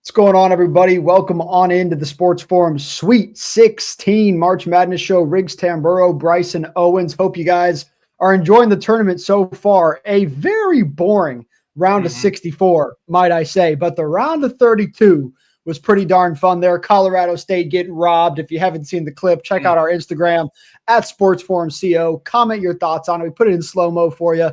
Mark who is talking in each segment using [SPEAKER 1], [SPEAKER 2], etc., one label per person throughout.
[SPEAKER 1] What's going on, everybody? Welcome on into the Sports Forum Sweet 16 March Madness Show. Riggs Tamburo, Bryson Owens. Hope you guys are enjoying the tournament so far. A very boring round of 64, might I say, but the round of 32 was pretty darn fun there. Colorado State getting robbed. If you haven't seen the clip, check out our Instagram at Sports Forum CO. Comment your thoughts on it. We put it in slow-mo for you.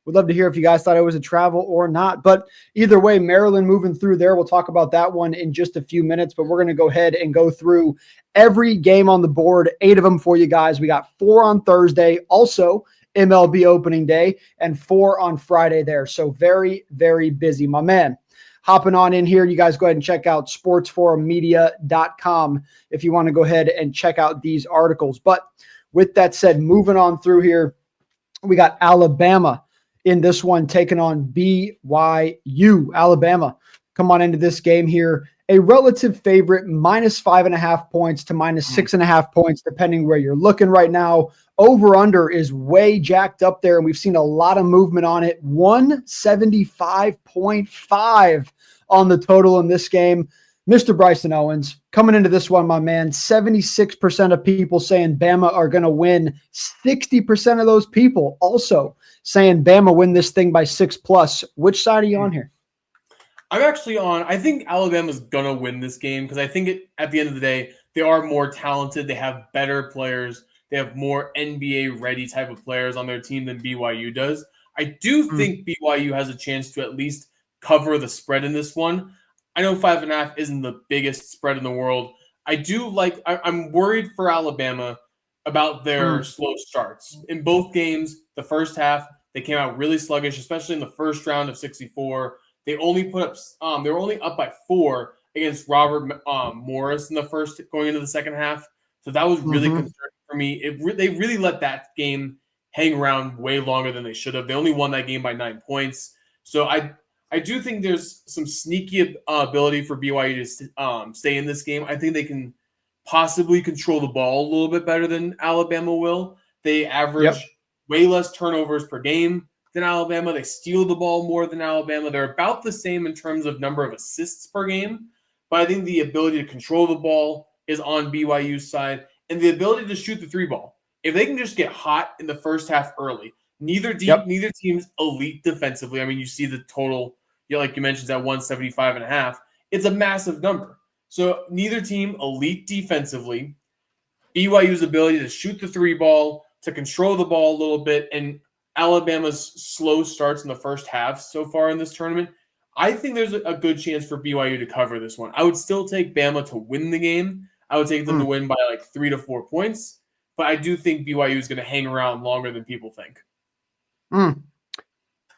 [SPEAKER 1] We'd love to hear if you guys thought it was a travel or not. But either way, Maryland moving through there. We'll talk about that one in just a few minutes. But we're going to go ahead and go through every game on the board, 8 of them for you guys. We got 4 on Thursday, also MLB opening day, and 4 on Friday there. So very, very busy. My man, hopping on in here, you guys go ahead and check out sportsforummedia.com if you want to go ahead and check out these articles. But with that said, moving on through here, we got Alabama in this one, taking on BYU. Alabama, come on into this game here. A relative favorite, minus 5.5 points to minus 6.5 points, depending where you're looking right now. Over-under is way jacked up there, and we've seen a lot of movement on it. 175.5 on the total in this game. Mr. Bryson Owens, coming into this one, my man, 76% of people saying Bama are going to win. 60% of those people also saying Bama win this thing by 6+. Which side are you on here?
[SPEAKER 2] I'm actually on, I think Alabama's going to win this game because I think at the end of the day, they are more talented. They have better players. They have more NBA-ready type of players on their team than BYU does. I do think BYU has a chance to at least cover the spread in this one. I know 5.5 isn't the biggest spread in the world. I'm worried for Alabama about their slow starts. In both games, the first half, they came out really sluggish, especially in the first round of 64. They only put up, they were only up by 4 against Robert Morris in the first, going into the second half. So that was really concerning for me. They really let that game hang around way longer than they should have. They only won that game by 9 points. So I do think there's some sneaky ability for BYU to stay in this game. I think they can possibly control the ball a little bit better than Alabama will. They average way less turnovers per game than Alabama. They steal the ball more than Alabama. They're about the same in terms of number of assists per game, but I think the ability to control the ball is on BYU's side, and the ability to shoot the 3 ball. If they can just get hot in the first half early, neither team's elite defensively. I mean, you see the total, like you mentioned, at 175.5. It's a massive number. So neither team elite defensively. BYU's ability to shoot the 3 ball, to control the ball a little bit, and Alabama's slow starts in the first half so far in this tournament. I think there's a good chance for BYU to cover this one. I would still take Bama to win the game. I would take them to win by like 3 to 4 points. But I do think BYU is going to hang around longer than people think.
[SPEAKER 1] I'm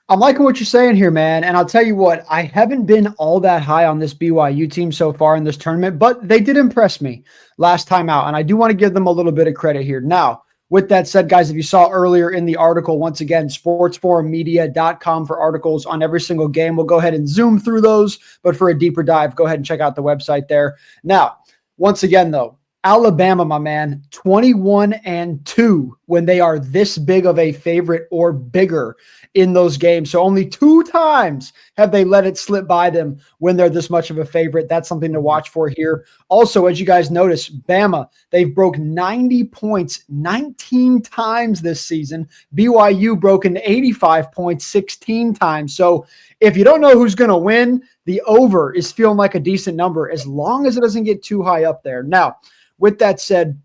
[SPEAKER 1] liking what you're saying here, man. And I'll tell you what, I haven't been all that high on this BYU team so far in this tournament, but they did impress me last time out. And I do want to give them a little bit of credit here. Now, with that said, guys, if you saw earlier in the article, once again, sportsforummedia.com for articles on every single game. We'll go ahead and zoom through those, but for a deeper dive, go ahead and check out the website there. Now, once again, though, Alabama, my man, 21-2 when they are this big of a favorite or bigger in those games. So only 2 times have they let it slip by them when they're this much of a favorite. That's something to watch for here. Also, as you guys notice, Bama, they've broke 90 points 19 times this season. BYU broken 85 points 16 times. So if you don't know who's going to win, the over is feeling like a decent number as long as it doesn't get too high up there. Now, with that said,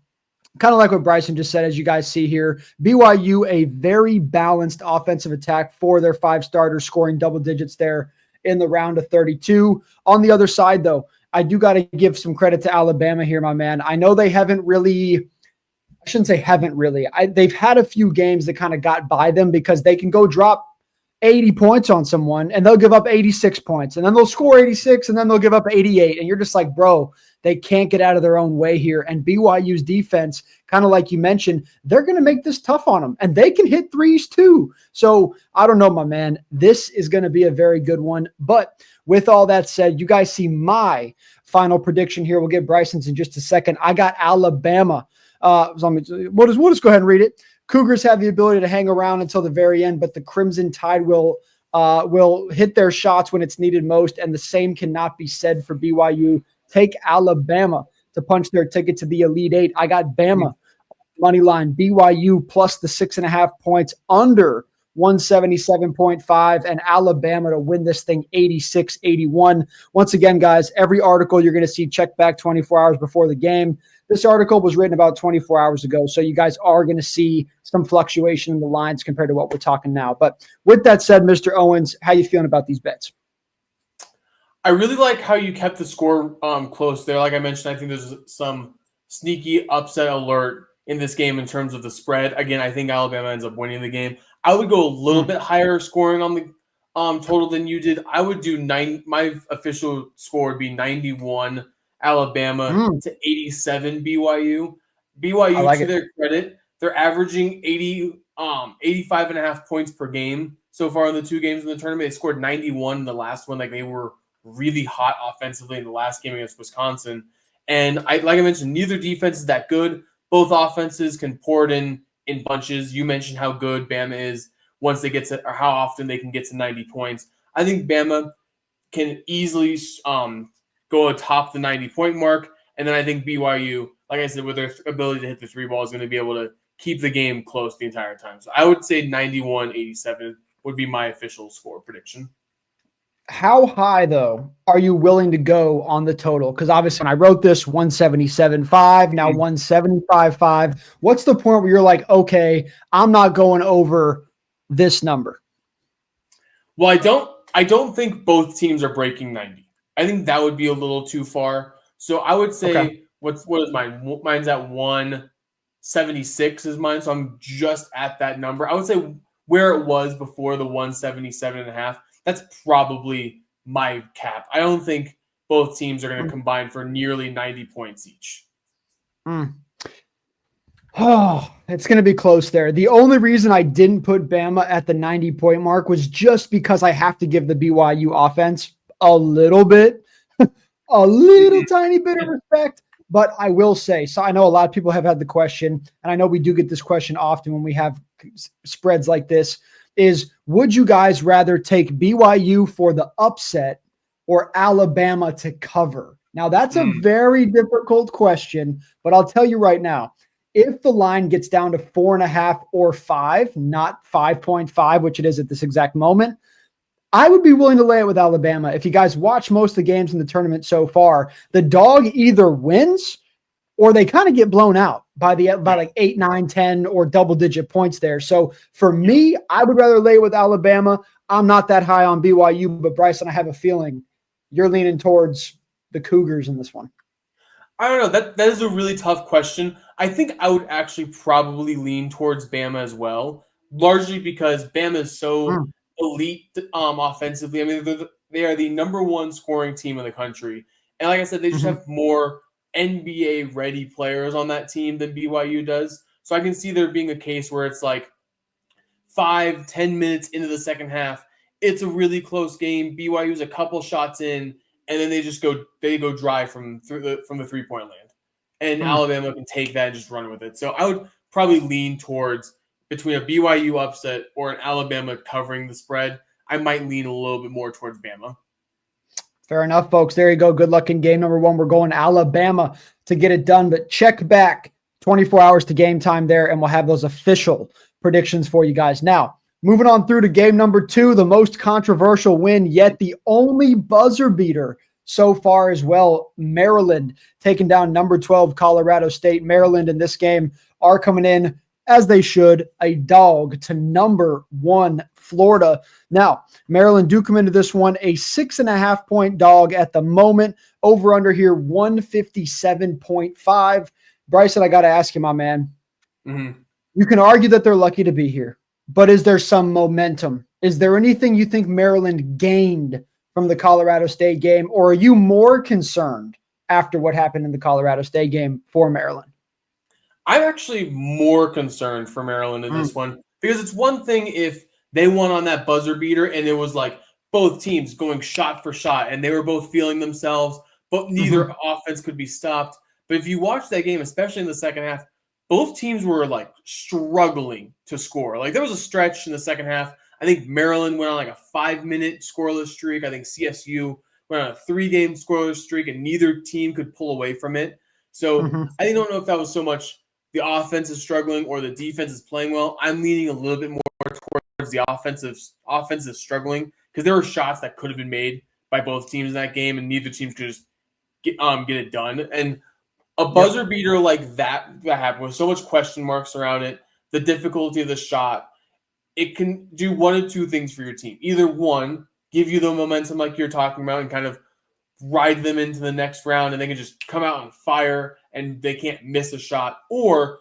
[SPEAKER 1] kind of like what Bryson just said, as you guys see here, BYU, a very balanced offensive attack for their 5 starters, scoring double digits there in the round of 32. On the other side, though, I do got to give some credit to Alabama here, my man. I know they haven't really, I shouldn't say haven't really. They've had a few games that kind of got by them because they can go drop 80 points on someone and they'll give up 86 points and then they'll score 86 and then they'll give up 88. And you're just like, bro, they can't get out of their own way here. And BYU's defense, kind of like you mentioned, they're going to make this tough on them and they can hit threes too. So I don't know, my man, this is going to be a very good one. But with all that said, you guys see my final prediction here. We'll get Bryson's in just a second. I got Alabama. We'll just go ahead and read it. Cougars have the ability to hang around until the very end, but the Crimson Tide will will hit their shots when it's needed most, and the same cannot be said for BYU. Take Alabama to punch their ticket to the Elite Eight. I got Bama money line, BYU plus the 6.5 points, under 177.5, and Alabama to win this thing 86-81. Once again, guys, every article you're going to see check back 24 hours before the game. This article was written about 24 hours ago, so you guys are going to see some fluctuation in the lines compared to what we're talking now. But with that said, Mr. Owens, how you feeling about these bets?
[SPEAKER 2] I really like how you kept the score close there. Like I mentioned, I think there's some sneaky upset alert in this game in terms of the spread. Again, I think Alabama ends up winning the game. I would go a little bit higher scoring on the total than you did. I would do my official score would be 91 Alabama to 87 BYU. BYU,
[SPEAKER 1] like
[SPEAKER 2] to their credit, they're averaging 85.5 points per game so far in the two games in the tournament. They scored 91 in the last one. Like, they were really hot offensively in the last game against Wisconsin. And like I mentioned, neither defense is that good. Both offenses can pour it in bunches. You mentioned how good Bama is once they get to, or how often they can get to 90 points. I think Bama can easily go atop the 90-point mark. And then I think BYU, like I said, with their ability to hit the three ball, is going to be able to keep the game close the entire time. So I would say 91-87 would be my official score prediction.
[SPEAKER 1] How high, though, are you willing to go on the total? Because obviously when I wrote this, 177.5, now 175.5. What's the point where you're like, okay, I'm not going over this number?
[SPEAKER 2] Well, I don't think both teams are breaking 90. I think that would be a little too far. So I would say, what is mine? Mine's at 176 is mine. So I'm just at that number. I would say where it was before the 177.5. That's probably my cap. I don't think both teams are going to combine for nearly 90 points each.
[SPEAKER 1] Oh, it's going to be close there. The only reason I didn't put Bama at the 90-point mark was just because I have to give the BYU offense a little bit, a little tiny bit of respect. But I will say, so I know a lot of people have had the question, and I know we do get this question often when we have spreads like this, is would you guys rather take BYU for the upset or Alabama to cover? Now, that's a very difficult question, but I'll tell you right now, if the line gets down to 4.5 or 5, not 5.5, which it is at this exact moment, I would be willing to lay it with Alabama. If you guys watch most of the games in the tournament so far, the dog either wins or they kind of get blown out by like 8, 9, 10 or double-digit points there. So for me, I would rather lay it with Alabama. I'm not that high on BYU, but Bryson, I have a feeling you're leaning towards the Cougars in this one.
[SPEAKER 2] I don't know. That is a really tough question. I think I would actually probably lean towards Bama as well, largely because Bama is so elite offensively. I mean, they are the number one scoring team in the country. And like I said, they just have more NBA-ready players on that team than BYU does. So I can see there being a case where it's like 5-10 minutes into the second half, it's a really close game. BYU's a couple shots in, and then they go dry from the three-point land. And Alabama can take that and just run with it. So I would probably lean towards between a BYU upset or an Alabama covering the spread. I might lean a little bit more towards Bama.
[SPEAKER 1] Fair enough, folks. There you go. Good luck in game number 1. We're going Alabama to get it done, but check back 24 hours to game time there, and we'll have those official predictions for you guys. Now, moving on through to game number 2, the most controversial win, yet the only buzzer beater so far as well. Maryland taking down number 12 Colorado State. Maryland in this game are coming in, as they should, a dog to number 1 Florida. Now, Maryland do come into this one a 6.5-point dog at the moment. Over under here, 157.5. Bryson, I got to ask you, my man. You can argue that they're lucky to be here, but is there some momentum? Is there anything you think Maryland gained from the Colorado State game, or are you more concerned after what happened in the Colorado State game for Maryland?
[SPEAKER 2] I'm actually more concerned for Maryland in this one, because it's one thing if they won on that buzzer beater and it was like both teams going shot for shot and they were both feeling themselves, but neither offense could be stopped. But if you watch that game, especially in the second half, both teams were like struggling to score. Like there was a stretch in the second half. I think Maryland went on like a 5-minute scoreless streak. I think CSU went on a 3-game scoreless streak, and neither team could pull away from it. So
[SPEAKER 1] Mhm.
[SPEAKER 2] I don't know if that was so much the offense is struggling or the defense is playing well. I'm leaning a little bit more towards the offense is struggling because there were shots that could have been made by both teams in that game, and neither team could just get it done. And a buzzer beater like that happened with so much question marks around it, the difficulty of the shot, it can do one of two things for your team. Either one, give you the momentum like you're talking about and kind of ride them into the next round, and they can just come out on fire and they can't miss a shot, or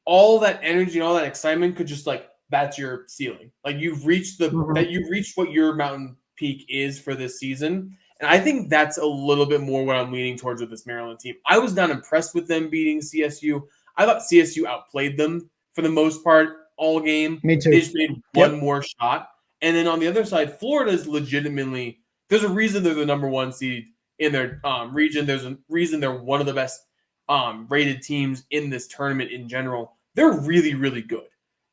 [SPEAKER 2] all that energy and all that excitement could just like that's your ceiling. Like you've reached what your mountain peak is for this season. And I think that's a little bit more what I'm leaning towards with this Maryland team. I was not impressed with them beating CSU. I thought CSU outplayed them for the most part all game.
[SPEAKER 1] Me too.
[SPEAKER 2] They just made one more shot. And then on the other side, Florida is legitimately, there's a reason they're the number one seed in their region. There's a reason they're one of the best rated teams in this tournament in general. They're really, really good.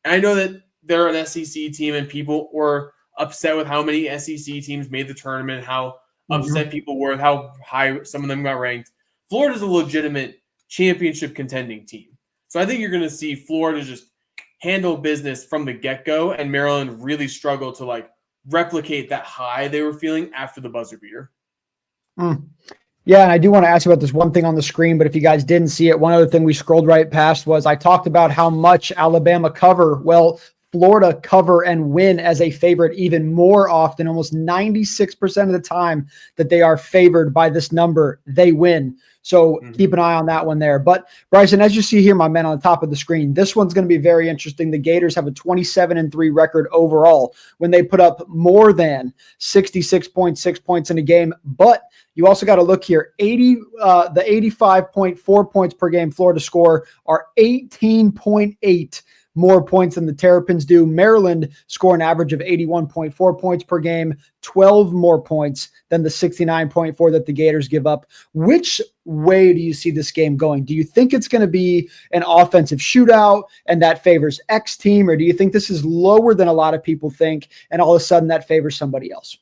[SPEAKER 2] And I know that they're an SEC team and people were upset with how many SEC teams made the tournament, how upset people were with how high some of them got ranked. Florida's a legitimate championship contending team. So I think you're going to see Florida just handle business from the get-go and Maryland really struggle to like replicate that high they were feeling after the buzzer beater.
[SPEAKER 1] Yeah, and I do want to ask you about this one thing on the screen, but if you guys didn't see it, one other thing we scrolled right past was I talked about how much Alabama cover. Well, Florida cover and win as a favorite even more often. Almost 96% of the time that they are favored by this number, they win. So keep an eye on that one there. But Bryson, as you see here, my man, on the top of the screen, this one's going to be very interesting. The Gators have a 27-3 record overall when they put up more than 66.6 points in a game. But you also got to look here. The 85.4 points per game Florida score are 18.8 more points than the Terrapins do. Maryland score an average of 81.4 points per game, 12 more points than the 69.4 that the Gators give up. Which way do you see this game going? Do you think it's going to be an offensive shootout and that favors X team, or do you think this is lower than a lot of people think and all of a sudden that favors somebody else?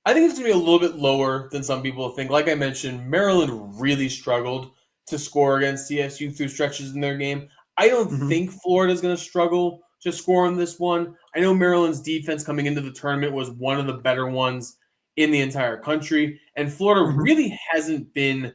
[SPEAKER 2] I think it's going to be a little bit lower than some people think. Like I mentioned, Maryland really struggled to score against CSU through stretches in their game. I don't think Florida's going to struggle to score on this one. I know Maryland's defense coming into the tournament was one of the better ones in the entire country, and Florida really hasn't been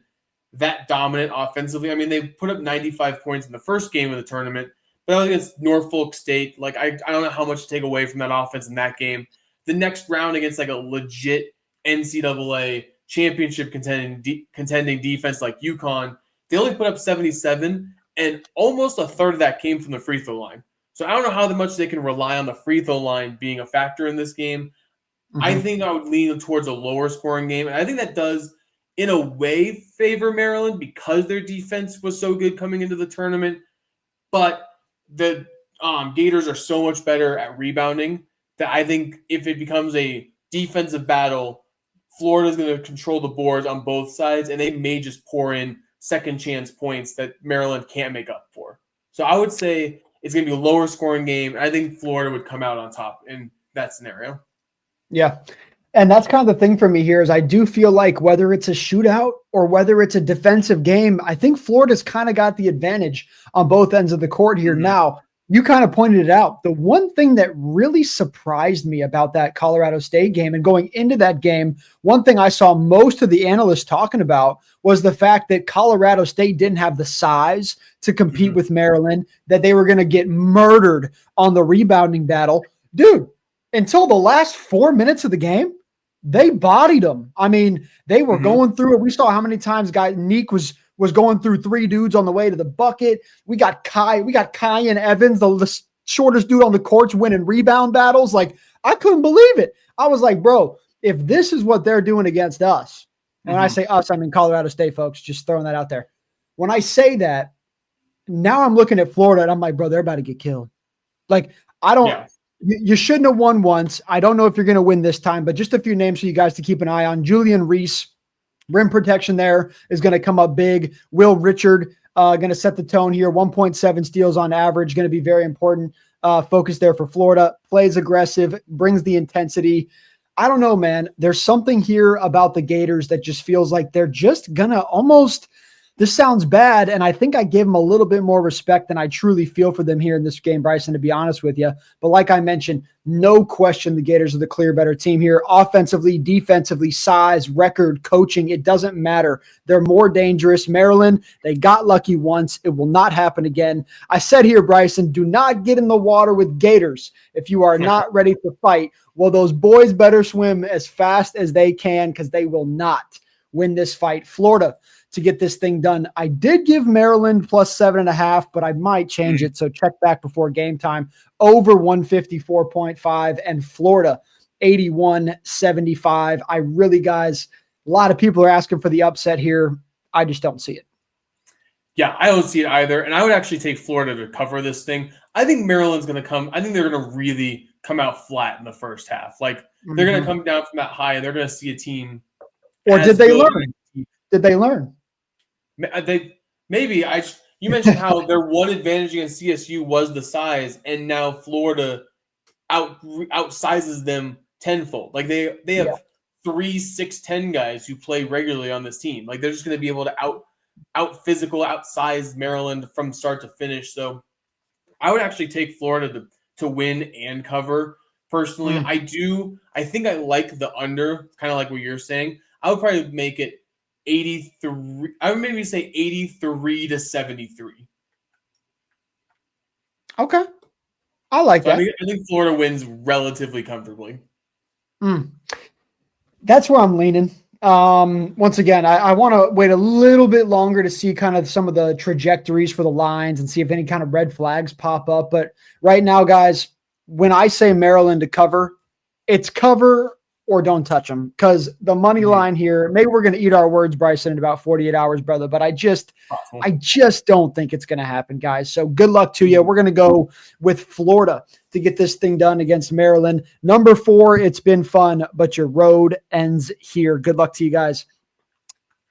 [SPEAKER 2] that dominant offensively. I mean, they put up 95 points in the first game of the tournament, but against Norfolk State, like I don't know how much to take away from that offense in that game. The next round against like a legit NCAA championship contending defense like UConn, they only put up 77, and almost a third of that came from the free throw line. So I don't know how much they can rely on the free throw line being a factor in this game. I think I would lean towards a lower scoring game, and I think that does, in a way, favor Maryland because their defense was so good coming into the tournament. But the Gators are so much better at rebounding that I think if it becomes a defensive battle, Florida's going to control the boards on both sides, and they may just pour in second chance points that Maryland can't make up for. So I would say it's going to be a lower scoring game. I think Florida would come out on top in that scenario.
[SPEAKER 1] Yeah. And that's kind of the thing for me here is I do feel like whether it's a shootout or whether it's a defensive game, I think Florida's kind of got the advantage on both ends of the court here. Now, you kind of pointed it out. The one thing that really surprised me about that Colorado State game and going into that game, one thing I saw most of the analysts talking about was the fact that Colorado State didn't have the size to compete with Maryland, that they were going to get murdered on the rebounding battle. Dude, until the last 4 minutes of the game, they bodied them. I mean, they were going through it. We saw how many times Neek was going through three dudes on the way to the bucket. We got Kai and Evans, the shortest dude on the courts, winning rebound battles. Like, I couldn't believe it. I was like, bro, if this is what they're doing against us, and when I say us, I mean Colorado State, folks, just throwing that out there. When I say that, now I'm looking at Florida and I'm like, bro, they're about to get killed. Like, I don't. Yeah. You shouldn't have won once. I don't know if you're going to win this time, but just a few names for you guys to keep an eye on. Julian Reese, rim protection there is going to come up big. Will Richard going to set the tone here. 1.7 steals on average, going to be very important. focus there for Florida. Plays aggressive, brings the intensity. I don't know, man. There's something here about the Gators that just feels like they're just gonna almost. This sounds bad, and I think I give them a little bit more respect than I truly feel for them here in this game, Bryson, to be honest with you. But like I mentioned, no question the Gators are the clear better team here. Offensively, defensively, size, record, coaching, it doesn't matter. They're more dangerous. Maryland, they got lucky once. It will not happen again. I said here, Bryson, do not get in the water with Gators if you are not ready to fight. Well, those boys better swim as fast as they can because they will not win this fight. Florida, to get this thing done. I did give Maryland plus 7.5, but I might change it. So check back before game time. Over 154.5 and Florida 81.75. I really, guys, a lot of people are asking for the upset here. I just don't see it.
[SPEAKER 2] Yeah, I don't see it either. And I would actually take Florida to cover this thing. I think Maryland's going to come. I think they're going to really come out flat in the first half. Like they're going to come down from that high and they're going to see a team.
[SPEAKER 1] Or did they learn? Did they learn?
[SPEAKER 2] You mentioned how their one advantage against CSU was the size, and now Florida outsizes them tenfold. Like they have 3 6'10" guys who play regularly on this team. Like they're just going to be able to outsize Maryland from start to finish. So I would actually take Florida to win and cover. Personally, I think I like the under, kind of like what you're saying. I would probably make it 83. I would maybe say 83 to 73.
[SPEAKER 1] Okay. I like that.
[SPEAKER 2] I think Florida wins relatively comfortably.
[SPEAKER 1] That's where I'm leaning. Once again, I want to wait a little bit longer to see kind of some of the trajectories for the lines and see if any kind of red flags pop up. But right now, guys, when I say Maryland to cover, it's cover or don't touch them, because the money line here, maybe we're going to eat our words, Bryson, in about 48 hours, brother, but I just don't think it's going to happen, guys. So good luck to you. We're going to go with Florida to get this thing done against Maryland. Number 4, it's been fun, but your road ends here. Good luck to you guys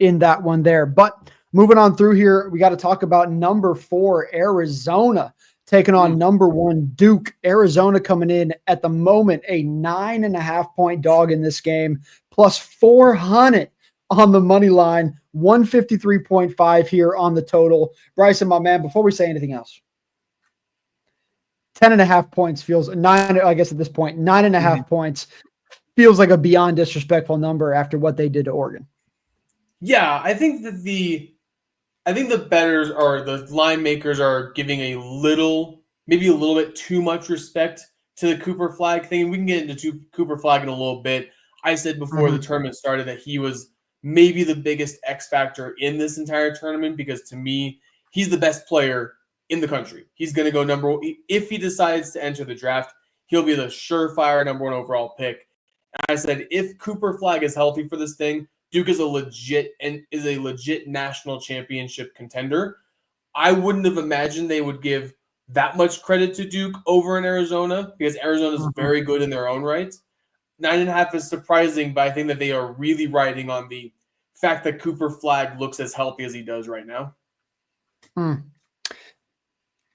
[SPEAKER 1] in that one there. But moving on through here, we got to talk about number 4, Arizona, taking on number 1, Duke. Arizona coming in at the moment a 9.5-point dog in this game, plus 400 on the money line, 153.5 here on the total. Bryson, my man, before we say anything else, 10.5 points feels 9. I guess at this point, 9.5 points feels like a beyond disrespectful number after what they did to Oregon.
[SPEAKER 2] Yeah, I think that the bettors or the line makers are giving maybe a little bit too much respect to the Cooper Flagg thing. We can get into Cooper Flagg in a little bit. I said before the tournament started that he was maybe the biggest X factor in this entire tournament, because to me, he's the best player in the country. He's going to go number 1. If he decides to enter the draft, he'll be the surefire number 1 overall pick. And I said, if Cooper Flagg is healthy for this thing, Duke is a legit national championship contender. I wouldn't have imagined they would give that much credit to Duke over in Arizona, because Arizona is very good in their own right. 9.5 is surprising, but I think that they are really riding on the fact that Cooper Flagg looks as healthy as he does right now.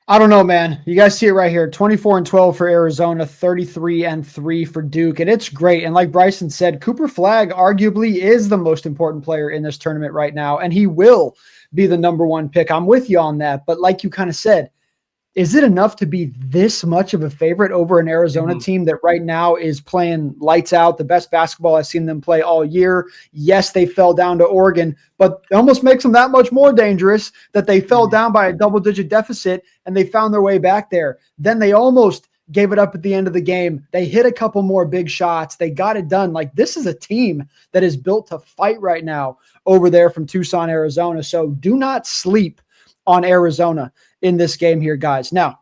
[SPEAKER 1] I don't know, man. You guys see it right here. 24-12 for Arizona, 33-3 for Duke. And it's great. And like Bryson said, Cooper Flagg arguably is the most important player in this tournament right now. And he will be the number 1 pick. I'm with you on that. But like you kind of said, is it enough to be this much of a favorite over an Arizona team that right now is playing lights out, the best basketball I've seen them play all year? Yes, they fell down to Oregon, but it almost makes them that much more dangerous that they fell down by a double-digit deficit and they found their way back there. Then they almost gave it up at the end of the game. They hit a couple more big shots. They got it done. Like, this is a team that is built to fight right now over there from Tucson, Arizona. So do not sleep on Arizona in this game here, guys. Now,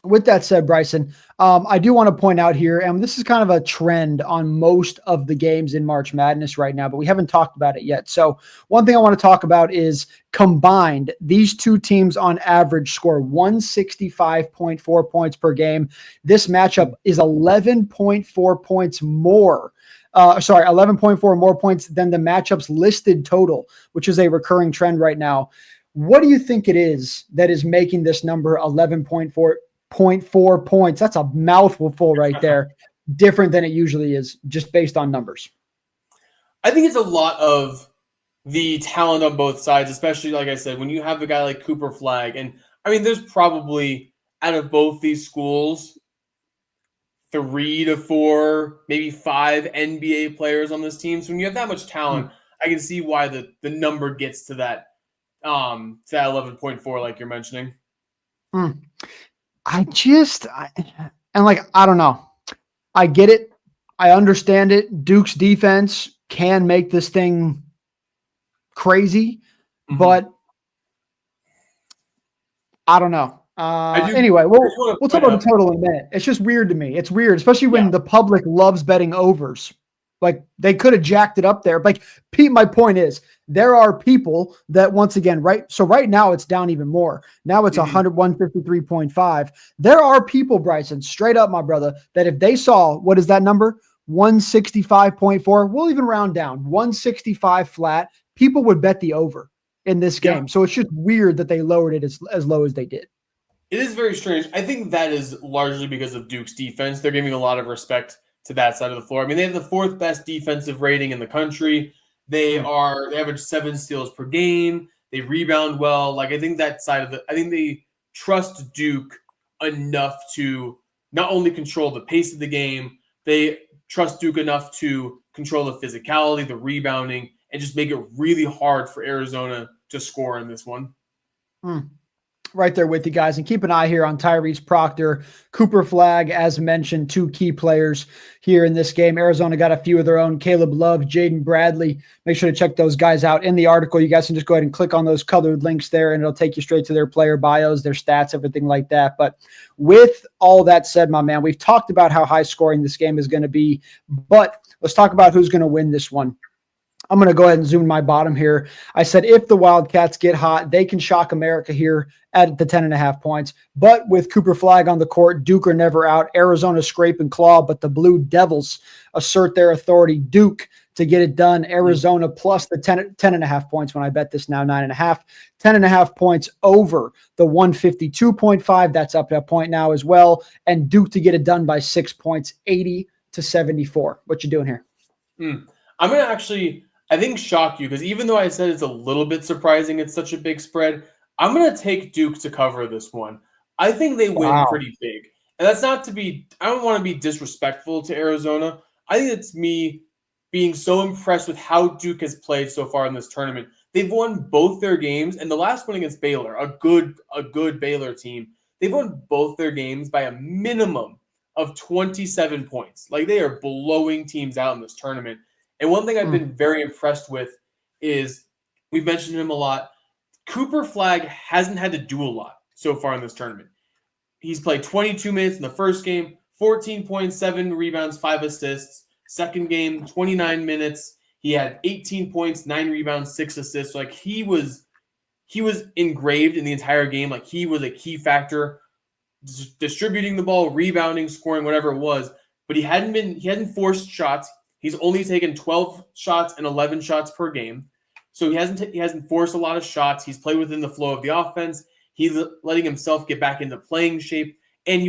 [SPEAKER 1] with that said, Bryson, I do want to point out here, and this is kind of a trend on most of the games in March Madness right now, but we haven't talked about it yet. So one thing I want to talk about is combined, these two teams on average score 165.4 points per game. This matchup is 11.4 points more. 11.4 more points than the matchup's listed total, which is a recurring trend right now. What do you think it is that is making this number 11.4 0.4 points. That's a mouthful full right there. Different than it usually is, just based on numbers.
[SPEAKER 2] I think it's a lot of the talent on both sides, especially, like I said, when you have a guy like Cooper Flag. And I mean, there's probably, out of both these schools, 3 to 4, maybe 5 NBA players on this team. So when you have that much talent, I can see why the number gets to that 11.4, like you're mentioning.
[SPEAKER 1] I don't know. I get it. I understand it. Duke's defense can make this thing crazy, but I don't know. Anyway, we'll talk about the total in a minute. It's just weird to me. It's weird, especially when the public loves betting overs. Like, they could have jacked it up there. Like, Pete, my point is, there are people that, once again, so right now it's down even more. Now it's 153.5. There are people, Bryson, straight up, my brother, that if they saw, what is that number? 165.4. We'll even round down 165 flat. People would bet the over in this game. So it's just weird that they lowered it as low as they did.
[SPEAKER 2] It is very strange. I think that is largely because of Duke's defense. They're giving a lot of respect to that side of the floor. I mean, they have the 4th best defensive rating in the country. They average 7 steals per game. They rebound well. Like, I think that side of I think they trust Duke enough to not only control the pace of the game, they trust Duke enough to control the physicality, the rebounding, and just make it really hard for Arizona to score in this one.
[SPEAKER 1] Right there with you guys. And keep an eye here on Tyrese Proctor, Cooper Flag, as mentioned, 2 key players here in this game. Arizona got a few of their own: Caleb Love, Jaden Bradley. Make sure to check those guys out in the article. You guys can just go ahead and click on those colored links there, and it'll take you straight to their player bios, their stats, everything like that. But with all that said, my man, we've talked about how high scoring this game is going to be, but let's talk about who's going to win this one. I'm going to go ahead and zoom my bottom here. I said if the Wildcats get hot, they can shock America here at the 10.5 points. But with Cooper Flag on the court, Duke are never out. Arizona scrape and claw, but the Blue Devils assert their authority. Duke to get it done. Arizona plus the 10.5 points when I bet this now, 9.5. 10.5 points over the 152.5. That's up a point now as well. And Duke to get it done by 6 points, 80-74. What you doing here?
[SPEAKER 2] I'm going to actually, I think, shock you, because even though I said it's a little bit surprising it's such a big spread, I'm going to take Duke to cover this one. I think they win pretty big. And that's not to be, I don't want to be disrespectful to Arizona. I think it's me being so impressed with how Duke has played so far in this tournament. They've won both their games, and the last one against Baylor, a good Baylor team, they've won both their games by a minimum of 27 points. Like, they are blowing teams out in this tournament. And one thing I've been very impressed with is, we've mentioned him a lot, Cooper Flag hasn't had to do a lot so far in this tournament. He's played 22 minutes in the first game, 14.7 rebounds, 5 assists. Second game, 29 minutes. He had 18 points, 9 rebounds, 6 assists. Like, he was engraved in the entire game. Like, he was a key factor, distributing the ball, rebounding, scoring, whatever it was. But he hadn't forced shots. He's only taken 12 shots and 11 shots per game. So he hasn't forced a lot of shots. He's played within the flow of the offense. He's letting himself get back into playing shape. And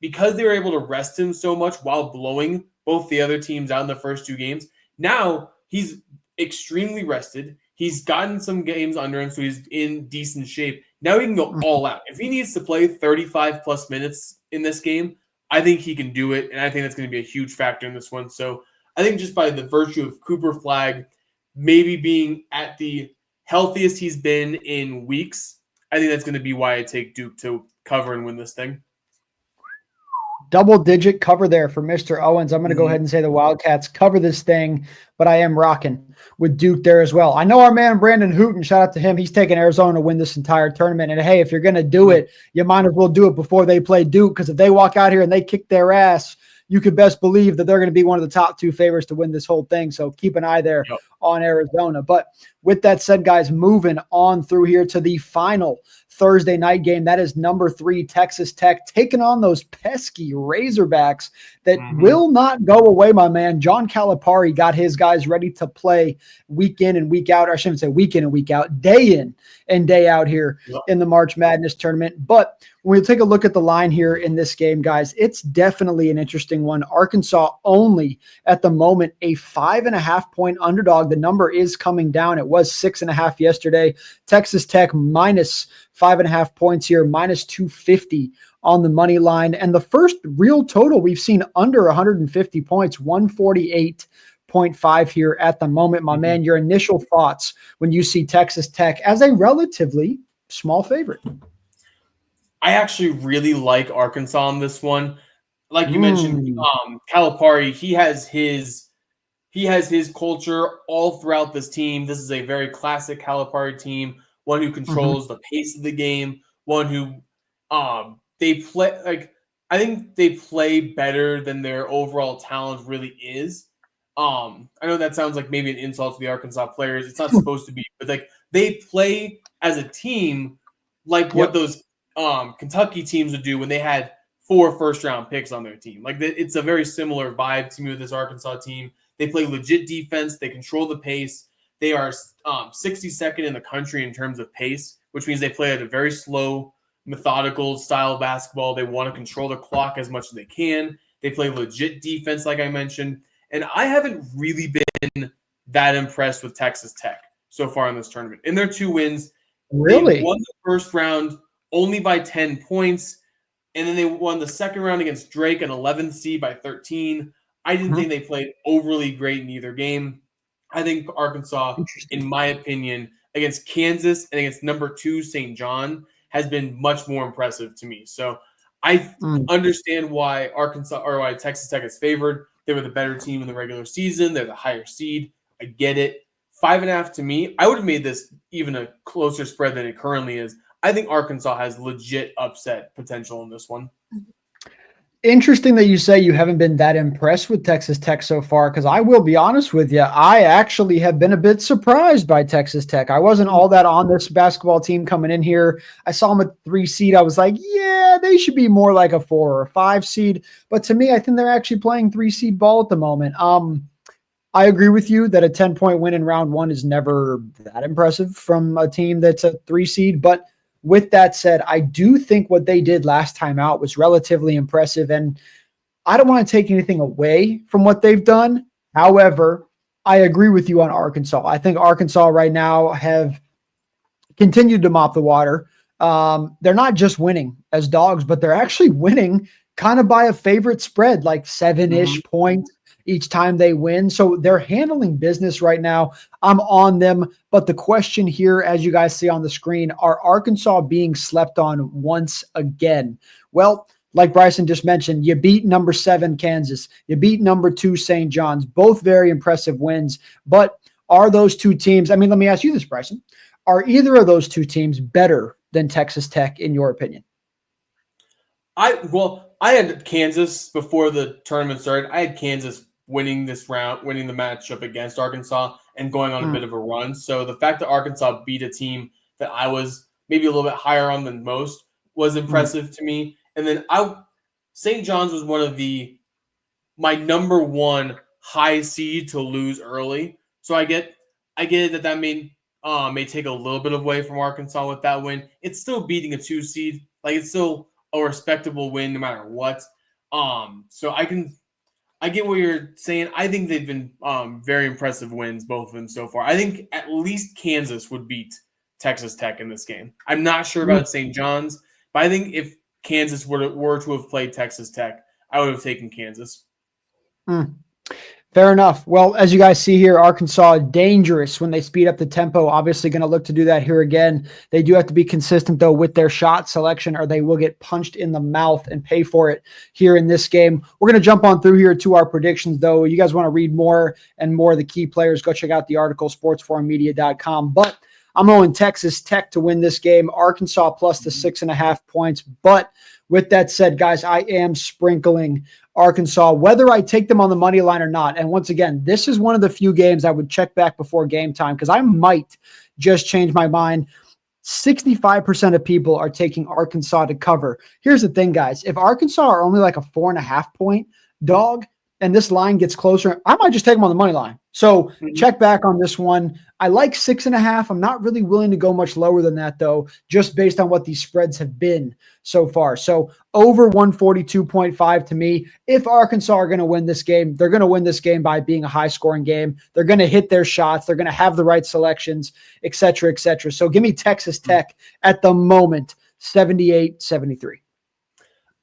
[SPEAKER 2] because they were able to rest him so much while blowing both the other teams out in the first 2 games, now he's extremely rested. He's gotten some games under him, so he's in decent shape. Now he can go all out. If he needs to play 35 plus minutes in this game, I think he can do it. And I think that's going to be a huge factor in this one. So I think just by the virtue of Cooper Flag maybe being at the healthiest he's been in weeks, I think that's going to be why I take Duke to cover and win this thing.
[SPEAKER 1] Double-digit cover there for Mr. Owens. I'm going to go ahead and say the Wildcats cover this thing, but I am rocking with Duke there as well. I know our man Brandon Hooten, shout out to him, he's taking Arizona to win this entire tournament. And hey, if you're going to do it, you might as well do it before they play Duke, because if they walk out here and they kick their ass, you could best believe that they're going to be one of the top 2 favorites to win this whole thing. So keep an eye there on Arizona. But with that said, guys, moving on through here to the final Thursday night game. That is number 3 Texas Tech taking on those pesky Razorbacks that will not go away, my man. John Calipari got his guys ready to play week in and week out. Or I shouldn't say week in and week out, day in and day out here in the March Madness tournament. But when we take a look at the line here in this game, guys, it's definitely an interesting one. Arkansas only at the moment a 5.5-point underdog. The number is coming down. It was 6.5 yesterday. Texas Tech minus 5.5 points here, minus 250 on the money line. And the first real total we've seen under 150 points, 148.5 here at the moment. My man, your initial thoughts when you see Texas Tech as a relatively small favorite?
[SPEAKER 2] I actually really like Arkansas on this one. Like you mentioned, Calipari, he has his culture all throughout this team. This is a very classic Calipari team, one who controls the pace of the game, one who they play like I think they play better than their overall talent really is. I know that sounds like maybe an insult to the Arkansas players. It's not supposed to be, but like they play as a team like what those Kentucky teams would do when they had 4 first-round picks on their team. Like it's a very similar vibe to me with this Arkansas team. They play legit defense. They control the pace. They are 62nd in the country in terms of pace, which means they play at a very slow, methodical style of basketball. They want to control the clock as much as they can. They play legit defense, like I mentioned. And I haven't really been that impressed with Texas Tech so far in this tournament. In their 2 wins,
[SPEAKER 1] really
[SPEAKER 2] they won the first round only by 10 points, and then they won the second round against Drake, an 11th seed, by 13. I didn't think they played overly great in either game. I think Arkansas, in my opinion, against Kansas and against number 2 St. John has been much more impressive to me. So I understand why why Texas Tech is favored. They were the better team in the regular season. They're the higher seed. I get it. 5.5 to me, I would have made this even a closer spread than it currently is. I think Arkansas has legit upset potential in this one.
[SPEAKER 1] Interesting that you say you haven't been that impressed with Texas Tech so far, because I will be honest with you, I actually have been a bit surprised by Texas Tech. I wasn't all that on this basketball team coming in here. I saw them at 3 seed. I was like, yeah, they should be more like a 4 or 5 seed. But to me, I think they're actually playing 3 seed ball at the moment. I agree with you that a 10-point win in round 1 is never that impressive from a team that's a 3 seed, but with that said, I do think what they did last time out was relatively impressive, and I don't want to take anything away from what they've done. However, I agree with you on Arkansas. I think Arkansas right now have continued to mop the water. They're not just winning as dogs, but they're actually winning kind of by a favorite spread, like 7-ish points each time they win. So they're handling business right now. I'm on them. But the question here, as you guys see on the screen, are Arkansas being slept on once again? Well, like Bryson just mentioned, you beat number 7 Kansas. You beat number 2 St. John's. Both very impressive wins. But are those 2 teams, I mean, let me ask you this, Bryson. Are either of those 2 teams better than Texas Tech, in your opinion?
[SPEAKER 2] I had Kansas before the tournament started. I had Kansas winning this round, winning the matchup against Arkansas and going on a bit of a run. So the fact that Arkansas beat a team that I was maybe a little bit higher on than most was impressive to me. And then St. John's was one of my number 1 high seed to lose early. So I get it that may take a little bit away from Arkansas with that win. It's still beating a 2 seed. Like it's still a respectable win no matter what. So I get what you're saying. I think they've been very impressive wins, both of them so far. I think at least Kansas would beat Texas Tech in this game. I'm not sure about St. John's, but I think if Kansas were to have played Texas Tech, I would have taken Kansas.
[SPEAKER 1] Fair enough. Well, as you guys see here, Arkansas dangerous when they speed up the tempo. Obviously going to look to do that here again. They do have to be consistent, though, with their shot selection, or they will get punched in the mouth and pay for it here in this game. We're going to jump on through here to our predictions, though. You guys want to read more and more of the key players, go check out the article, sportsforummedia.com. But I'm going Texas Tech to win this game. Arkansas plus the 6.5 points. But with that said, guys, I am sprinkling Arkansas, whether I take them on the money line or not. And once again, this is one of the few games I would check back before game time because I might just change my mind. 65% of people are taking Arkansas to cover. Here's the thing, guys. If Arkansas are only like a 4.5 point dog and this line gets closer, I might just take them on the money line. So check back on this one. I like 6.5. I'm not really willing to go much lower than that, though, just based on what these spreads have been so far. So over 142.5 to me. If Arkansas are going to win this game, they're going to win this game by being a high-scoring game. They're going to hit their shots. They're going to have the right selections, et cetera, et cetera. So give me Texas Tech at the moment, 78-73.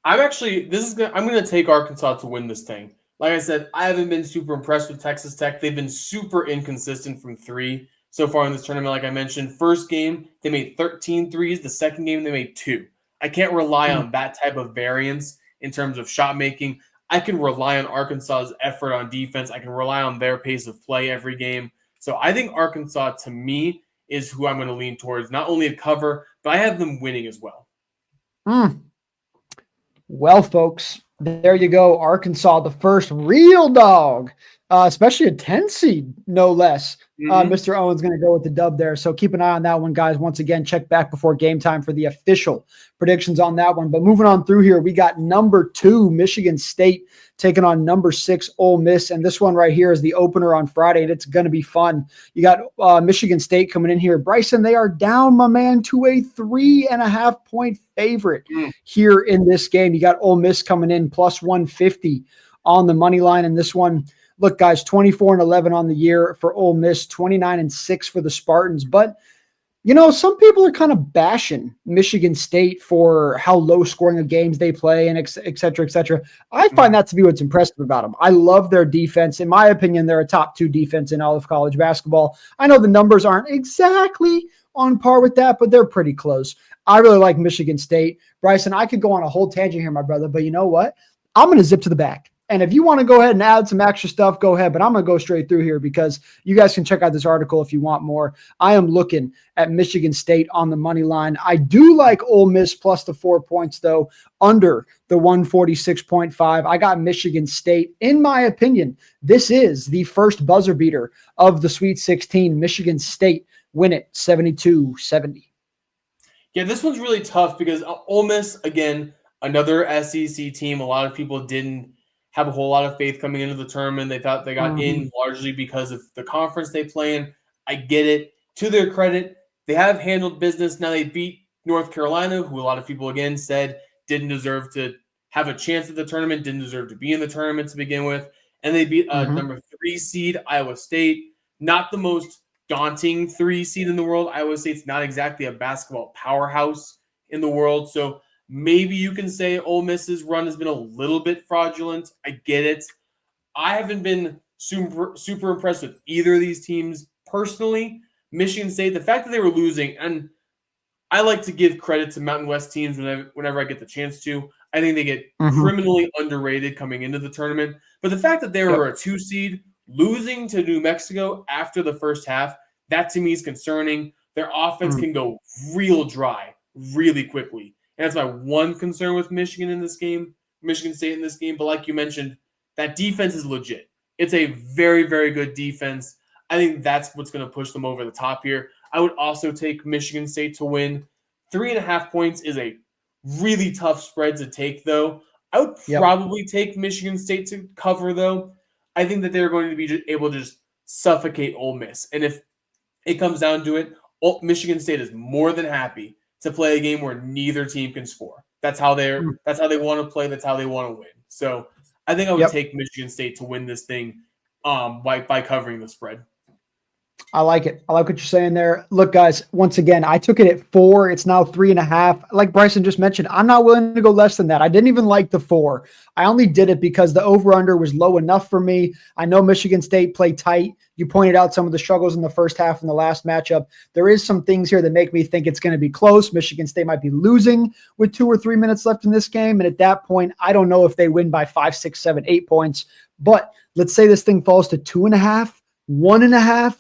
[SPEAKER 2] I'm going to take Arkansas to win this thing. Like I said, I haven't been super impressed with Texas Tech. They've been super inconsistent from three so far in this tournament. Like I mentioned, first game, they made 13 threes. The second game, they made 2. I can't rely on that type of variance in terms of shot making. I can rely on Arkansas's effort on defense. I can rely on their pace of play every game. So I think Arkansas, to me, is who I'm going to lean towards. Not only a cover, but I have them winning as well.
[SPEAKER 1] Well, folks, there you go. Arkansas, the first real dog, especially a 10 seed, no less. Mr. Owen's going to go with the dub there. So keep an eye on that one, guys. Once again, check back before game time for the official predictions on that one. But moving on through here, we got number 2, Michigan State, taking on number 6, Ole Miss. And this one right here is the opener on Friday, and it's going to be fun. You got Michigan State coming in here. Bryson, they are down, my man, to a 3.5 point favorite here in this game. You got Ole Miss coming in plus 150 on the money line in this one. Look, guys, 24-11 on the year for Ole Miss, 29-6 for the Spartans. But, you know, some people are kind of bashing Michigan State for how low scoring of games they play and et cetera, et cetera. I find that to be what's impressive about them. I love their defense. In my opinion, they're a top 2 defense in all of college basketball. I know the numbers aren't exactly on par with that, but they're pretty close. I really like Michigan State. Bryson, I could go on a whole tangent here, my brother, but you know what? I'm going to zip to the back. And if you want to go ahead and add some extra stuff, go ahead. But I'm going to go straight through here because you guys can check out this article if you want more. I am looking at Michigan State on the money line. I do like Ole Miss plus the 4 points, though, under the 146.5. I got Michigan State. In my opinion, this is the first buzzer beater of the Sweet 16. Michigan State win it 72-70.
[SPEAKER 2] Yeah, this one's really tough because Ole Miss, again, another SEC team. A lot of people didn't have a whole lot of faith coming into the tournament. They thought they got in largely because of the conference they play in. I get it. To their credit, they have handled business. Now they beat North Carolina, who a lot of people, again, said didn't deserve to have a chance at the tournament, didn't deserve to be in the tournament to begin with. And they beat number 3 seed, Iowa State. Not the most daunting 3 seed in the world. Iowa State's not exactly a basketball powerhouse in the world. So maybe you can say Ole Miss's run has been a little bit fraudulent. I get it. I haven't been super impressed with either of these teams personally. Michigan State, the fact that they were losing, and I like to give credit to Mountain West teams whenever I get the chance to. I think they get criminally underrated coming into the tournament. But the fact that they were a 2 seed, losing to New Mexico after the first half, that to me is concerning. Their offense can go real dry really quickly. And that's my one concern with Michigan State in this game. But like you mentioned, that defense is legit. It's a very, very good defense. I think that's what's going to push them over the top here. I would also take Michigan State to win. 3.5 points is a really tough spread to take, though. I would probably take Michigan State to cover, though. I think that they're going to be able to just suffocate Ole Miss. And if it comes down to it, Michigan State is more than happy to play a game where neither team can score. That's how they want to play. That's how they want to win. So I think I would take Michigan State to win this thing by covering the spread.
[SPEAKER 1] I like it. I like what you're saying there. Look, guys, once again, I took it at 4. It's now 3.5. Like Bryson just mentioned, I'm not willing to go less than that. I didn't even like the 4. I only did it because the over-under was low enough for me. I know Michigan State played tight. You pointed out some of the struggles in the first half in the last matchup. There is some things here that make me think it's going to be close. Michigan State might be losing with 2 or 3 minutes left in this game. And at that point, I don't know if they win by 5, 6, 7, 8 points. But let's say this thing falls to 2.5, 1.5.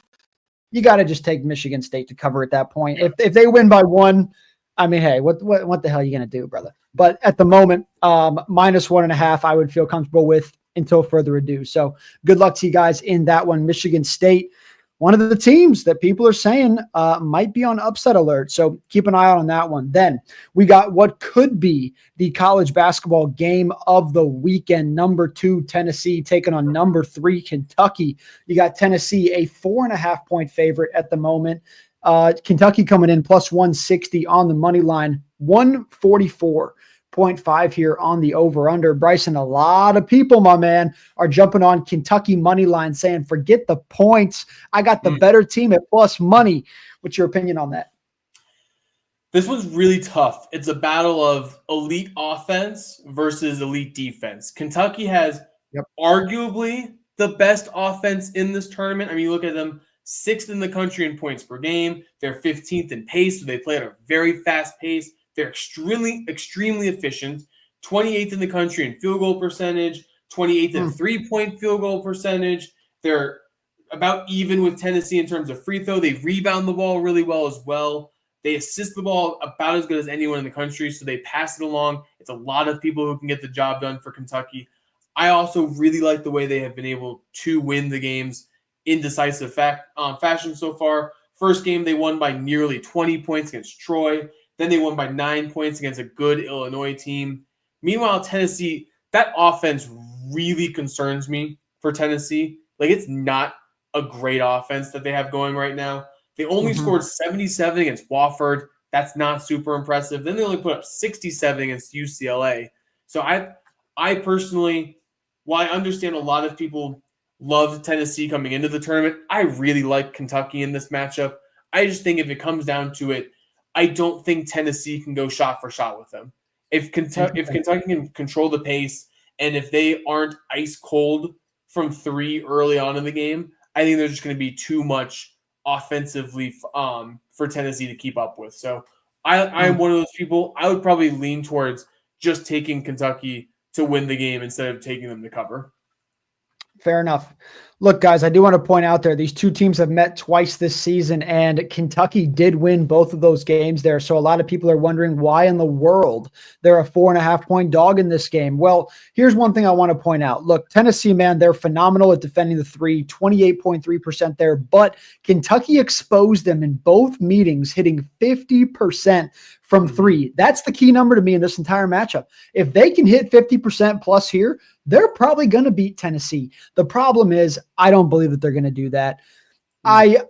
[SPEAKER 1] You got to just take Michigan State to cover at that point. If they win by 1, I mean, hey, what the hell are you going to do, brother? But at the moment, minus 1.5, I would feel comfortable with until further ado. So good luck to you guys in that one. Michigan State, one of the teams that people are saying might be on upset alert. So keep an eye out on that one. Then we got what could be the college basketball game of the weekend. Number 2, Tennessee taking on number 3, Kentucky. You got Tennessee, a 4.5-point favorite at the moment. Kentucky coming in plus 160 on the money line, 144.5 here on the over-under. Bryson, a lot of people, my man, are jumping on Kentucky money line saying, forget the points. I got the better team at plus money. What's your opinion on that?
[SPEAKER 2] This one's really tough. It's a battle of elite offense versus elite defense. Kentucky has arguably the best offense in this tournament. I mean, you look at them, 6th in the country in points per game. They're 15th in pace, so they play at a very fast pace. They're extremely efficient. 28th in the country in field goal percentage, 28th in three-point field goal percentage. They're about even with Tennessee in terms of free throw. They rebound the ball really well as well. They assist the ball about as good as anyone in the country, so they pass it along. It's a lot of people who can get the job done for Kentucky. I also really like the way they have been able to win the games in decisive fashion so far. First game, they won by nearly 20 points against Troy. Then they won by 9 points against a good Illinois team. Meanwhile, Tennessee, that offense really concerns me for Tennessee. Like, it's not a great offense that they have going right now. They only scored 77 against Wofford. That's not super impressive. Then they only put up 67 against UCLA. So I personally, while I understand a lot of people love Tennessee coming into the tournament, I really like Kentucky in this matchup. I just think if it comes down to it, I don't think Tennessee can go shot for shot with them. If Kentucky can control the pace, and if they aren't ice cold from 3 early on in the game, I think there's just going to be too much offensively for Tennessee to keep up with. So I'm one of those people. I would probably lean towards just taking Kentucky to win the game instead of taking them to cover.
[SPEAKER 1] Fair enough. Look, guys, I do want to point out there, these two teams have met twice this season, and Kentucky did win both of those games there. So a lot of people are wondering why in the world they're a 4.5-point dog in this game. Well, here's one thing I want to point out. Look, Tennessee, man, they're phenomenal at defending the three, 28.3% there, but Kentucky exposed them in both meetings, hitting 50% from 3. That's the key number to me in this entire matchup. If they can hit 50% plus here, they're probably going to beat Tennessee. The problem is, I don't believe that they're going to do that.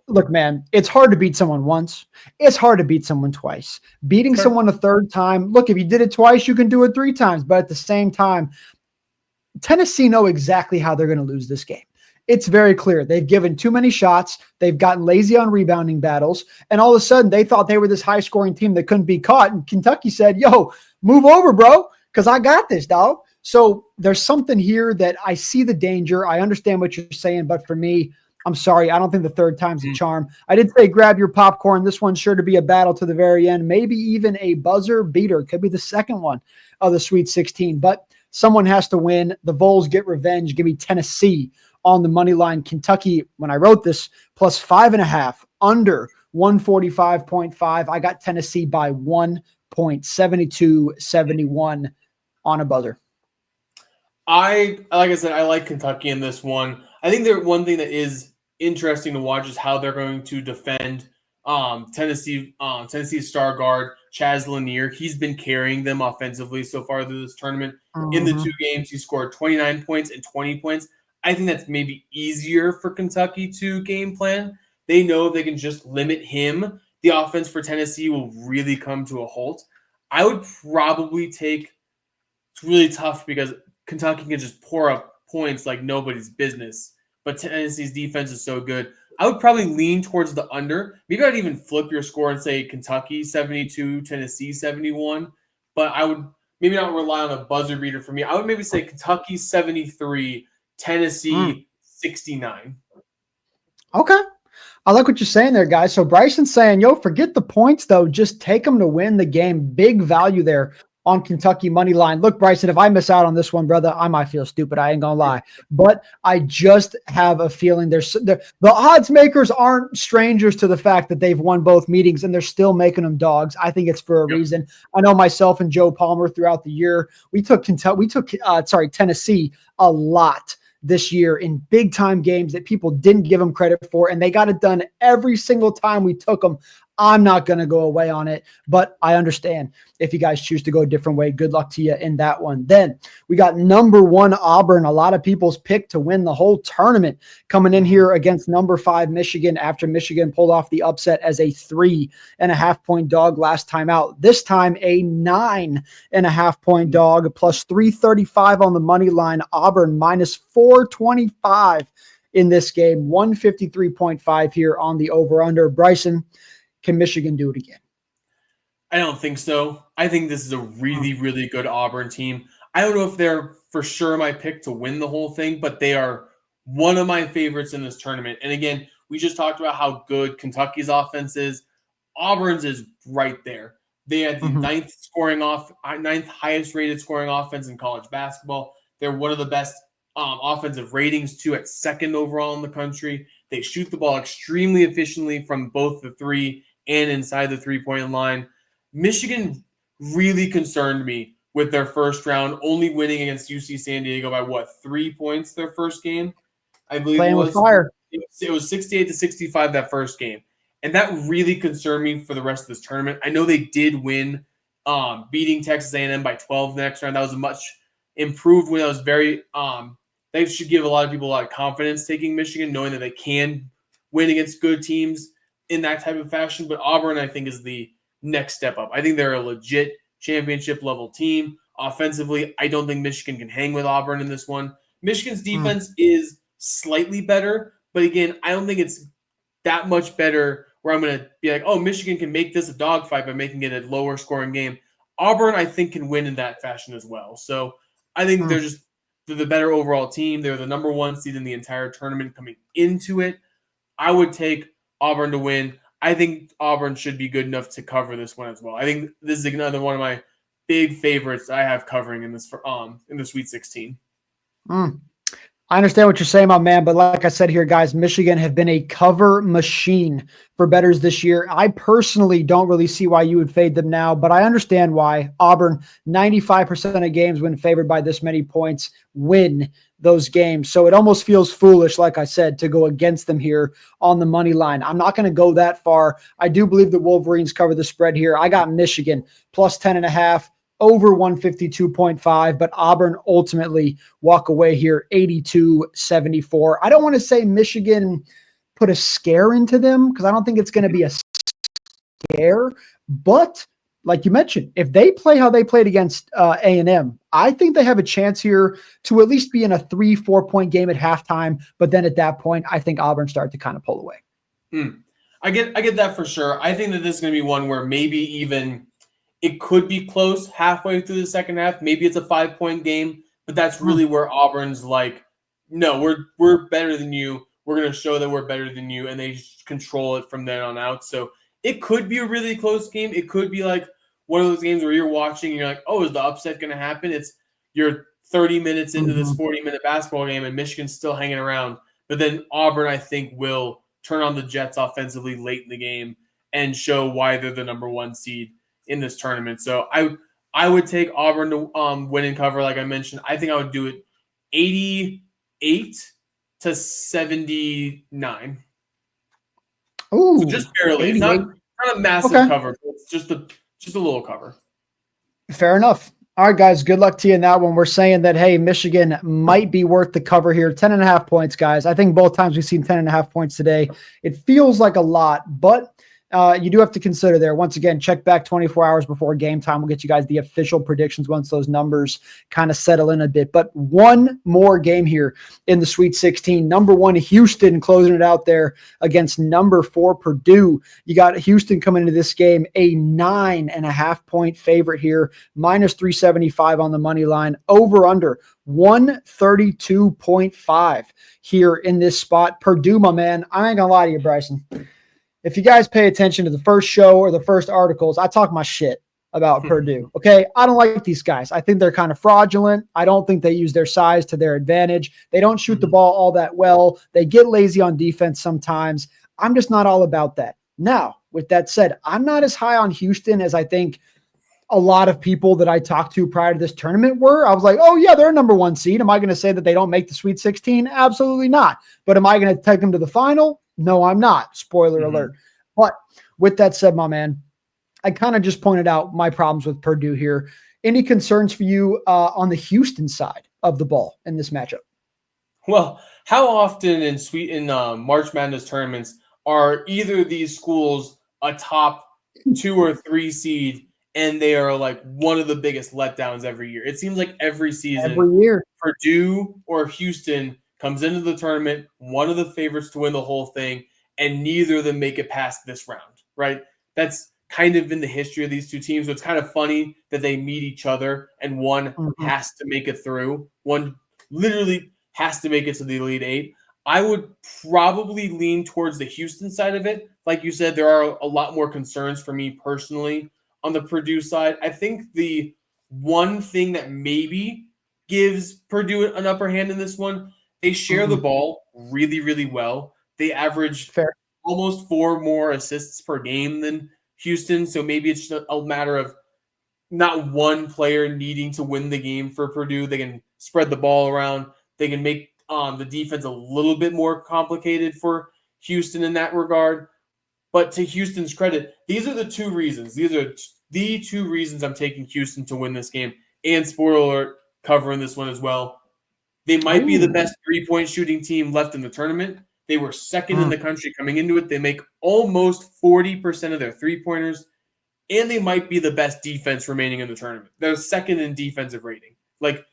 [SPEAKER 1] Look, man, it's hard to beat someone once. It's hard to beat someone twice. Beating someone a third time, look, if you did it twice, you can do it 3 times. But at the same time, Tennessee know exactly how they're going to lose this game. It's very clear. They've given too many shots. They've gotten lazy on rebounding battles. And all of a sudden, they thought they were this high-scoring team that couldn't be caught. And Kentucky said, yo, move over, bro, because I got this, dog. So there's something here that I see the danger. I understand what you're saying, but for me, I'm sorry. I don't think the third time's a charm. I did say grab your popcorn. This one's sure to be a battle to the very end, maybe even a buzzer beater. Could be the second one of the Sweet 16, but someone has to win. The Vols get revenge. Give me Tennessee on the money line. Kentucky, when I wrote this, plus 5.5, under 145.5. I got Tennessee by 1.7271 on a buzzer.
[SPEAKER 2] Like I said, I like Kentucky in this one. I think one thing that is interesting to watch is how they're going to defend Tennessee's star guard, Chaz Lanier. He's been carrying them offensively so far through this tournament. In the 2 games, he scored 29 points and 20 points. I think that's maybe easier for Kentucky to game plan. They know if they can just limit him, the offense for Tennessee will really come to a halt. I would probably take – it's really tough because Kentucky can just pour up points like nobody's business, but Tennessee's defense is so good. I would probably lean towards the under. Maybe I'd even flip your score and say Kentucky 72, Tennessee 71, but I would maybe not rely on a buzzer beater for me. I would maybe say Kentucky 73, Tennessee 69.
[SPEAKER 1] Okay. I like what you're saying there, guys. So Bryson's saying, yo, forget the points, though. Just take them to win the game. Big value there on Kentucky money line. Look, Bryson, if I miss out on this one, brother, I might feel stupid. I ain't gonna lie, but I just have a feeling the odds makers aren't strangers to the fact that they've won both meetings and they're still making them dogs. I think it's for a reason. I know myself and Joe Palmer throughout the year, we took Tennessee a lot this year in big time games that people didn't give them credit for, and they got it done every single time we took them. I'm not going to go away on it, but I understand if you guys choose to go a different way. Good luck to you in that one. Then we got number 1 Auburn, a lot of people's pick to win the whole tournament, coming in here against number 5 Michigan after Michigan pulled off the upset as a 3.5-point dog last time out. This time a 9.5-point dog, plus 335 on the money line. Auburn minus 425 in this game, 153.5 here on the over-under. Bryson, can Michigan do it again?
[SPEAKER 2] I don't think so. I think this is a really, really good Auburn team. I don't know if they're for sure my pick to win the whole thing, but they are one of my favorites in this tournament. And again, we just talked about how good Kentucky's offense is. Auburn's is right there. They had the ninth highest rated scoring offense in college basketball. They're one of the best offensive ratings too, at 2nd overall in the country. They shoot the ball extremely efficiently from both the 3 and inside the 3-point line. Michigan really concerned me with their first round, only winning against UC San Diego by 3 points their first game. I believe
[SPEAKER 1] Playing with fire.
[SPEAKER 2] It was 68-65 that first game. And that really concerned me for the rest of this tournament. I know they did win, beating Texas A&M by 12 the next round. That was a much improved win. That was very they should give a lot of people a lot of confidence taking Michigan, knowing that they can win against good teams in that type of fashion. But Auburn, I think, is the next step up. I think they're a legit championship level team. Offensively, I don't think Michigan can hang with Auburn in this one. Michigan's defense is slightly better, but again, I don't think it's that much better where I'm going to be like, oh, Michigan can make this a dogfight by making it a lower scoring game. Auburn, I think, can win in that fashion as well. So I think they're the better overall team. They're the number 1 seed in the entire tournament coming into it. I would take Auburn to win. I think Auburn should be good enough to cover this one as well. I think this is another one of my big favorites I have covering in this in the Sweet 16.
[SPEAKER 1] I understand what you're saying, my man, but like I said here, guys, Michigan have been a cover machine for bettors this year. I personally don't really see why you would fade them now, but I understand why. Auburn, 95% of games when favored by this many points win those games. So it almost feels foolish, like I said, to go against them here on the money line. I'm not going to go that far. I do believe the Wolverines cover the spread here. I got Michigan plus 10.5. over 152.5, but Auburn ultimately walk away here 82-74. I don't want to say Michigan put a scare into them because I don't think it's going to be a scare, but like you mentioned, if they play how they played against A&M, I think they have a chance here to at least be in a 3-4 point game at halftime, but then at that point, I think Auburn started to kind of pull away.
[SPEAKER 2] I get that for sure. I think that this is going to be one where maybe even it could be close halfway through the second half. Maybe it's a 5-point game, but that's really where Auburn's like, no, we're better than you. We're going to show that we're better than you, and they just control it from then on out. So it could be a really close game. It could be like one of those games where you're watching and you're like, oh, is the upset going to happen? You're 30 minutes into this 40-minute basketball game, and Michigan's still hanging around. But then Auburn, I think, will turn on the Jets offensively late in the game and show why they're the number 1 seed in this tournament. So I would take Auburn to win and cover, like I mentioned. I think I would do it 88-79.
[SPEAKER 1] Ooh,
[SPEAKER 2] so just barely. 88. It's not a massive cover. It's just a little cover.
[SPEAKER 1] Fair enough. All right, guys, good luck to you in that one. We're saying that, hey, Michigan might be worth the cover here. 10.5 points, guys. I think both times we've seen 10.5 points today. It feels like a lot, but you do have to consider there. Once again, check back 24 hours before game time. We'll get you guys the official predictions once those numbers kind of settle in a bit. But one more game here in the Sweet 16. Number 1, Houston closing it out there against number 4, Purdue. You got Houston coming into this game, a 9.5 point favorite here, minus 375 on the money line, over under 132.5 here in this spot. Purdue, my man, I ain't gonna lie to you, Bryson. If you guys pay attention to the first show or the first articles, I talk my shit about Purdue. Okay. I don't like these guys. I think they're kind of fraudulent. I don't think they use their size to their advantage. They don't shoot the ball all that well. They get lazy on defense sometimes. I'm just not all about that. Now, with that said, I'm not as high on Houston as I think a lot of people that I talked to prior to this tournament were. I was like, oh yeah, they're a number one seed. Am I going to say that they don't make the Sweet 16? Absolutely not. But am I going to take them to the final? No, I'm not. Spoiler alert. But with that said, my man, I kind of just pointed out my problems with Purdue here. Any concerns for you on the Houston side of the ball in this matchup?
[SPEAKER 2] Well, how often in March Madness tournaments are either of these schools a top 2 or 3 seed, and they are like one of the biggest letdowns every year? It seems like every season,
[SPEAKER 1] Every year,
[SPEAKER 2] Purdue or Houston comes into the tournament, one of the favorites to win the whole thing, and neither of them make it past this round, right? That's kind of been the history of these two teams. So it's kind of funny that they meet each other and one has to make it through. One literally has to make it to the Elite Eight. I would probably lean towards the Houston side of it. Like you said, there are a lot more concerns for me personally on the Purdue side. I think the one thing that maybe gives Purdue an upper hand in this one, they share the ball really, really well. They average almost 4 more assists per game than Houston. So maybe it's just a matter of not one player needing to win the game for Purdue. They can spread the ball around. They can make the defense a little bit more complicated for Houston in that regard. But to Houston's credit, these are the 2 reasons. These are the 2 reasons I'm taking Houston to win this game. And spoiler alert, covering this one as well. They might be the best 3-point shooting team left in the tournament. They were second in the country coming into it. They make almost 40% of their 3-pointers. And they might be the best defense remaining in the tournament. They're second in defensive rating. Like,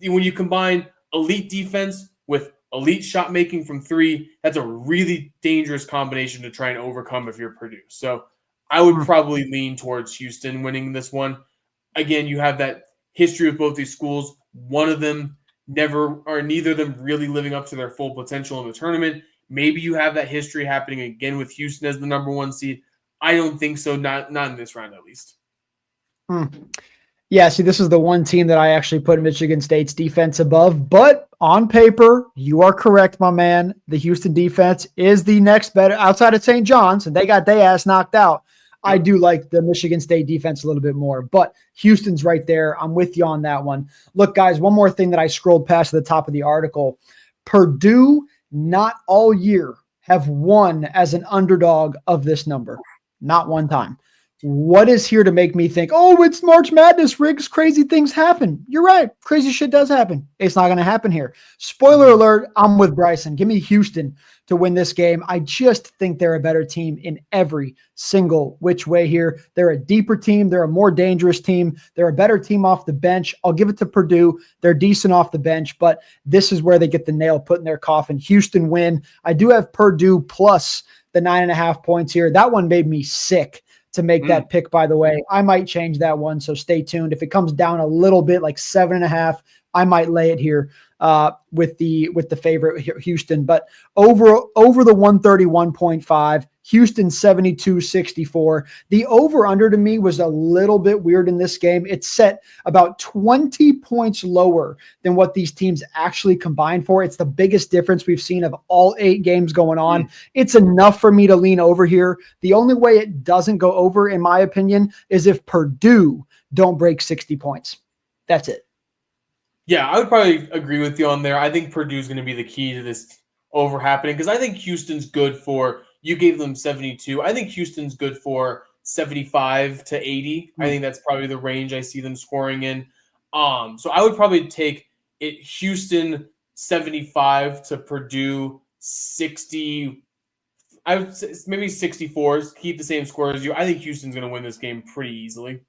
[SPEAKER 2] when you combine elite defense with elite shot making from 3, that's a really dangerous combination to try and overcome if you're Purdue. So I would probably lean towards Houston winning this one. Again, you have that history of both these schools. One of them neither of them really living up to their full potential in the tournament. Maybe you have that history happening again with Houston as the number 1 seed. I don't think so. Not in this round, at least.
[SPEAKER 1] Yeah, see, this is the one team that I actually put Michigan State's defense above. But on paper, you are correct, my man. The Houston defense is the next better outside of St. John's, and they got their ass knocked out. I do like the Michigan State defense a little bit more, but Houston's right there. I'm with you on that one. Look, guys, one more thing that I scrolled past at the top of the article. Purdue, not all year, have won as an underdog of this number. Not one time. What is here to make me think, oh, it's March Madness, Riggs, crazy things happen? You're right. Crazy shit does happen. It's not going to happen here. Spoiler alert, I'm with Bryson. Give me Houston to win this game. I just think they're a better team in every single which way here. They're a deeper team. They're a more dangerous team. They're a better team off the bench. I'll give it to Purdue. They're decent off the bench, but this is where they get the nail put in their coffin. Houston win. I do have Purdue plus the 9.5 points here. That one made me sick to make that pick, by the way. I might change that one, so stay tuned. If it comes down a little bit, like 7.5, I might lay it here with the favorite Houston. But over the 131.5, Houston 72-64. The over-under to me was a little bit weird in this game. It's set about 20 points lower than what these teams actually combined for. It's the biggest difference we've seen of all 8 games going on. It's enough for me to lean over here. The only way it doesn't go over, in my opinion, is if Purdue don't break 60 points. That's it.
[SPEAKER 2] Yeah, I would probably agree with you on there. I think Purdue is going to be the key to this over happening because I think Houston's good for, you gave them 72. I think Houston's good for 75 to 80. I think that's probably the range I see them scoring in. So I would probably take it Houston 75 to Purdue 60. I would say maybe 64. Keep the same score as you. I think Houston's going to win this game pretty easily.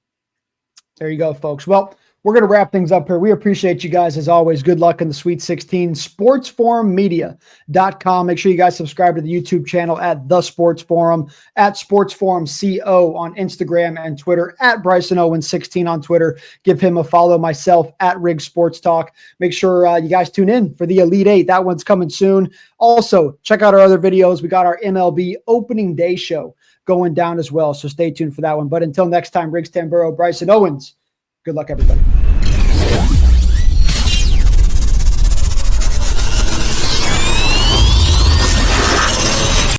[SPEAKER 1] There you go, folks. Well, we're going to wrap things up here. We appreciate you guys as always. Good luck in the Sweet 16. SportsForumMedia.com. Make sure you guys subscribe to the YouTube channel at The Sports Forum, at Sports Forum CO on Instagram and Twitter, at Bryson Owen 16 on Twitter. Give him a follow. Myself at Rig Sports Talk. Make sure you guys tune in for the Elite Eight. That one's coming soon. Also, check out our other videos. We got our MLB opening day show going down as well. So stay tuned for that one. But until next time, Riggs Tamburo, Bryson Owens. Good luck, everybody.